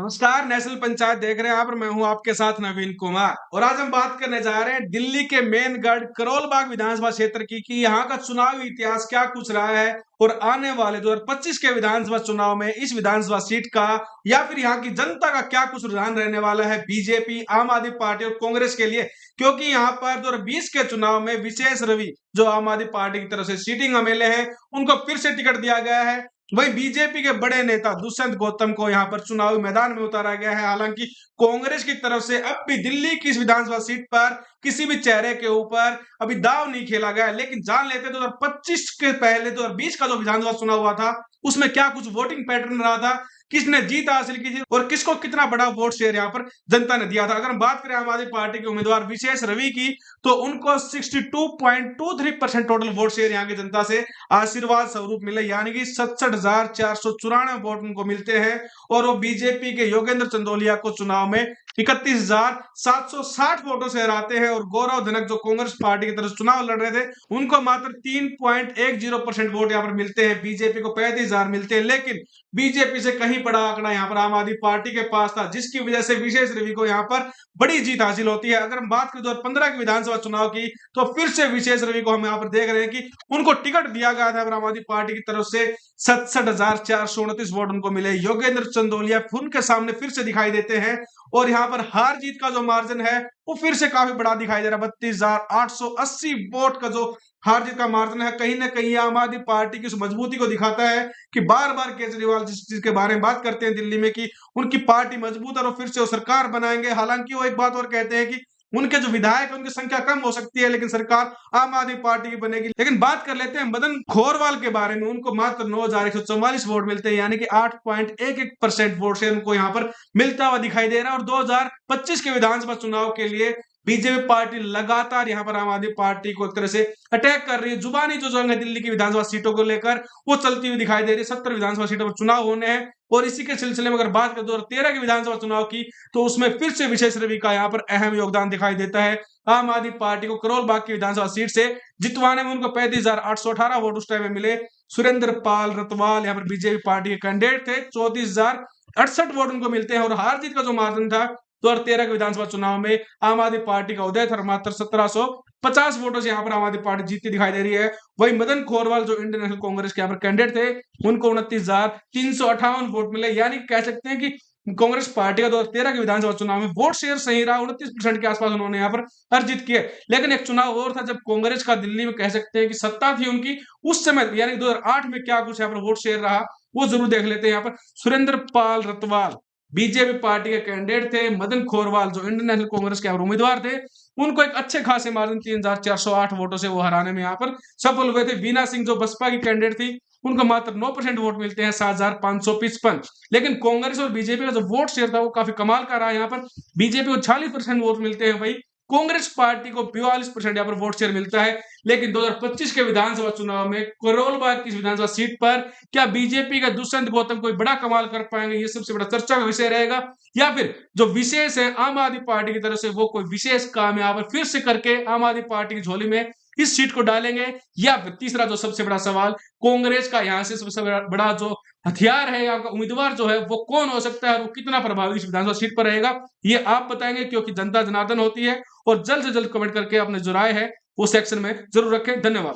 नमस्कार, नेशनल पंचायत देख रहे हैं आप और मैं हूं आपके साथ नवीन कुमार। और आज हम बात करने जा रहे हैं दिल्ली के मेन गढ़ करोल बाग विधानसभा क्षेत्र की कि यहाँ का चुनावी इतिहास क्या कुछ रहा है और आने वाले 2025 के विधानसभा चुनाव में इस विधानसभा सीट का या फिर यहाँ की जनता का क्या कुछ रुझान रहने वाला है बीजेपी, आम आदमी पार्टी और कांग्रेस के लिए। क्योंकि यहाँ पर 2020 के चुनाव में विशेष रवि जो आम आदमी पार्टी की तरफ से सीटिंग एमएलए है, उनको फिर से टिकट दिया गया है। वहीं बीजेपी के बड़े नेता दुष्यंत गौतम को यहां पर चुनावी मैदान में उतारा गया है। हालांकि कांग्रेस की तरफ से अब भी दिल्ली की इस विधानसभा सीट पर किसी भी चेहरे के ऊपर अभी दाव नहीं खेला गया है। लेकिन जान लेते 2025 के पहले 2020 का जो विधानसभा चुनाव हुआ था उसमें क्या कुछ वोटिंग पैटर्न रहा था, किसने जीत हासिल की थी और किसको कितना बड़ा वोट शेयर यहाँ पर जनता ने दिया था। अगर हम बात करें आम आदमी पार्टी के उम्मीदवार विशेष रवि की, तो उनको 62.23% टोटल वोट शेयर यहाँ की जनता से आशीर्वाद स्वरूप मिले, यानी कि 67,494 वोट उनको मिलते हैं। और वो बीजेपी के योगेंद्र चंदोलिया को चुनाव में 31,760 वोटों से हराते हैं। और गौरव धनक जो कांग्रेस पार्टी की तरफ चुनाव लड़ रहे थे, उनको मात्र 3.10% वोट यहाँ पर मिलते हैं। बीजेपी को 35,000 मिलते हैं। लेकिन बीजेपी से कहीं बड़ा आंकड़ा यहाँ पर आम आदमी पार्टी के पास था, जिसकी वजह से विशेष रवि को यहाँ पर बड़ी जीत हासिल होती है। अगर हम बात करें 2015 की विधानसभा चुनाव की, तो फिर से विशेष रवि को हम यहाँ पर देख रहे हैं कि उनको टिकट दिया गया था आम आदमी पार्टी की तरफ से। 67,429 वोट उनको मिले। योगेंद्र चंदोलिया उनके सामने फिर से दिखाई देते हैं और यहाँ पर हार जीत का जो मार्जिन है वो फिर से काफी बड़ा दिखाई दे रहा है। 32,880 वोट का जो हार जीत का मार्जिन है, कहीं ना कहीं आम आदमी पार्टी की उस मजबूती को दिखाता है कि बार बार केजरीवाल जिस चीज के बारे में बात करते हैं दिल्ली में कि उनकी पार्टी मजबूत है और फिर से वो सरकार बनाएंगे। हालांकि वो एक बात और कहते हैं कि उनके जो विधायक है उनकी संख्या कम हो सकती है, लेकिन सरकार आम आदमी पार्टी की बनेगी। लेकिन बात कर लेते हैं मदन खोरवाल के बारे में। उनको मात्र 9,144 वोट मिलते हैं, यानी कि 8.11% वोट से उनको यहाँ पर मिलता हुआ दिखाई दे रहा है। और 2025 के विधानसभा चुनाव के लिए बीजेपी पार्टी लगातार यहाँ पर आम आदमी पार्टी को एक तरह से अटैक कर रही है। जुबानी जो जंग है दिल्ली की विधानसभा सीटों को लेकर वो चलती हुई दिखाई दे रही है। 70 विधानसभा सीटों पर चुनाव होने हैं और इसी के सिलसिले में अगर बात करें 2013 की विधानसभा चुनाव की, तो उसमें फिर से विशेष रवि का यहाँ पर अहम योगदान दिखाई देता है। आम आदमी पार्टी को करोल बाग की विधानसभा सीट से जितवाने में उनको 35,818 वोट उस टाइम में मिले। सुरेंद्र पाल रतवाल यहाँ पर बीजेपी पार्टी के कैंडिडेट थे। 34,068 वोट उनको मिलते हैं। और हार जीत का जो मार्जिन था 2013 के विधानसभा चुनाव में आम आदमी पार्टी का उदय था, मात्र 1750 वोटों से यहाँ पर आम आदमी पार्टी जीतती दिखाई दे रही है। वही मदन खोरवाल जो इंडियन नेशनल कांग्रेस के यहाँ पर कैंडिडेट थे, उनको 29,358 वोट मिले। यानी कह सकते हैं कि कांग्रेस पार्टी का 2013 के विधानसभा चुनाव में वोट शेयर सही रहा। 29% के आसपास उन्होंने यहाँ पर अर्जित किए। लेकिन एक चुनाव और था जब कांग्रेस का दिल्ली में कह सकते हैं कि सत्ता थी उनकी, उस समय यानी 2008 में क्या कुछ यहाँ पर वोट शेयर रहा वो जरूर देख लेते हैं। यहाँ पर सुरेंद्र पाल रतवाल बीजेपी पार्टी के कैंडिडेट थे। मदन खोरवाल जो इंडियन नेशनल कांग्रेस के उम्मीदवार थे, उनको एक अच्छे खासे मार्जिन 3,408 वोटों से वो हराने में यहाँ पर सफल हुए थे। वीना सिंह जो बसपा की कैंडिडेट थी, उनको मात्र 9% वोट मिलते हैं, 7,555। लेकिन कांग्रेस और बीजेपी का जो वोट शेयर था वो काफी कमाल का रहा। यहाँ पर बीजेपी को 40% वोट मिलते हैं, वही कांग्रेस पार्टी को 42% यहाँ पर वोट शेयर मिलता है। लेकिन 2025 के विधानसभा चुनाव में करोल बाग की विधानसभा सीट पर क्या बीजेपी का दुष्यंत गौतम कोई बड़ा कमाल कर पाएंगे, ये सबसे बड़ा चर्चा का विषय रहेगा। या फिर जो विशेष है आम आदमी पार्टी की तरफ से, वो कोई विशेष काम यहाँ पर फिर से करके आम आदमी पार्टी की झोली में इस सीट को डालेंगे। या फिर तीसरा जो सबसे बड़ा सवाल, कांग्रेस का यहाँ से सबसे बड़ा जो हथियार है, यहाँ का उम्मीदवार जो है वो कौन हो सकता है और वो कितना प्रभावी इस विधानसभा सीट पर रहेगा, ये आप बताएंगे। क्योंकि जनता जनार्दन होती है। और जल्द से जल्द कमेंट करके अपने जो राय है वो सेक्शन में जरूर रखें। धन्यवाद।